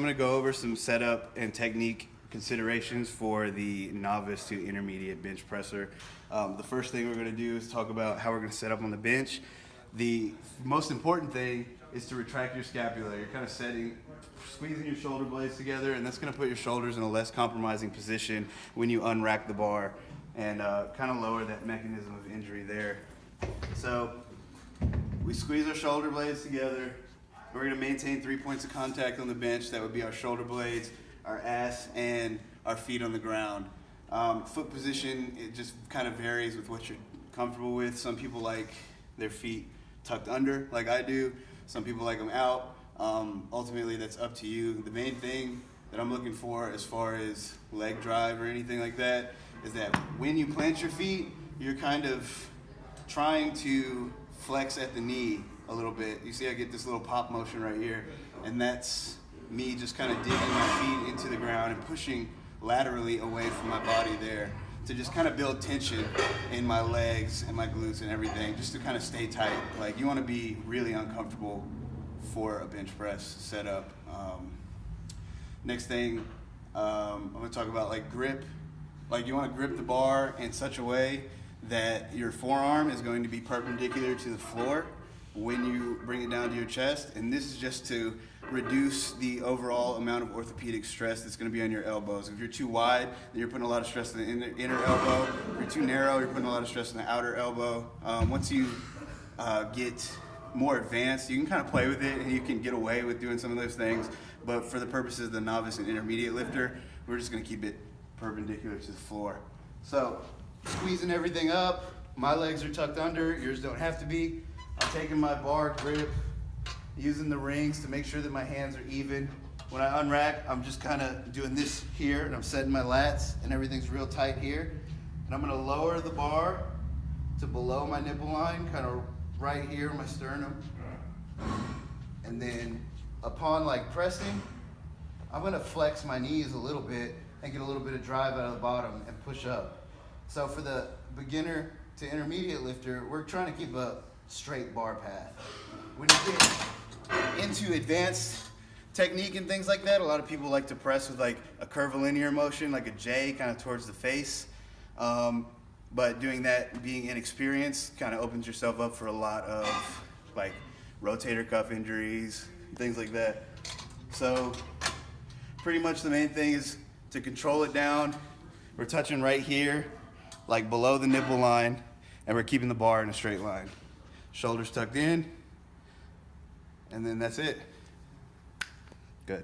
I'm going to go over some setup and technique considerations for the novice to intermediate bench presser. The first thing we're going to do is talk about how we're going to set up on the bench. The most important thing is to retract your scapula. You're kind of squeezing your shoulder blades together, and that's going to put your shoulders in a less compromising position when you unrack the bar and kind of lower that mechanism of injury there. So we squeeze our shoulder blades together. We're going to maintain 3 points of contact on the bench. That would be our shoulder blades, our ass, and our feet on the ground. Foot position, it just kind of varies with what you're comfortable with. Some people like their feet tucked under, like I do. Some people like them out. Ultimately, that's up to you. The main thing that I'm looking for as far as leg drive or anything like that is that when you plant your feet, you're kind of trying to flex at the knee a little bit. You see I get this little pop motion right here, and that's me just kind of digging my feet into the ground and pushing laterally away from my body there to just kind of build tension in my legs and my glutes and everything, just to kind of stay tight. Like, you want to be really uncomfortable for a bench press setup. Next thing, I'm going to talk about like grip. Like, you want to grip the bar in such a way that your forearm is going to be perpendicular to the floor when you bring it down to your chest, and this is just to reduce the overall amount of orthopedic stress that's going to be on your elbows. If you're too wide, then you're putting a lot of stress on the inner elbow. If you're too narrow, you're putting a lot of stress on the outer elbow. Once you get more advanced, you can kind of play with it and you can get away with doing some of those things, but for the purposes of the novice and intermediate lifter, we're just going to keep it perpendicular to the floor. So, squeezing everything up. My legs are tucked under, yours don't have to be. I'm taking my bar grip, using the rings to make sure that my hands are even. When I unrack, I'm just kind of doing this here, and I'm setting my lats, and everything's real tight here. And I'm going to lower the bar to below my nipple line, kind of right here, my sternum. And then upon like pressing, I'm going to flex my knees a little bit and get a little bit of drive out of the bottom and push up. So for the beginner to intermediate lifter, we're trying to keep a straight bar path. When you get into advanced technique and things like that, a lot of people like to press with like a curvilinear motion, like a J kind of towards the face. But doing that, being inexperienced, kind of opens yourself up for a lot of like rotator cuff injuries, things like that. So pretty much the main thing is to control it down. We're touching right here, like below the nipple line, and we're keeping the bar in a straight line. Shoulders tucked in, and then that's it. Good.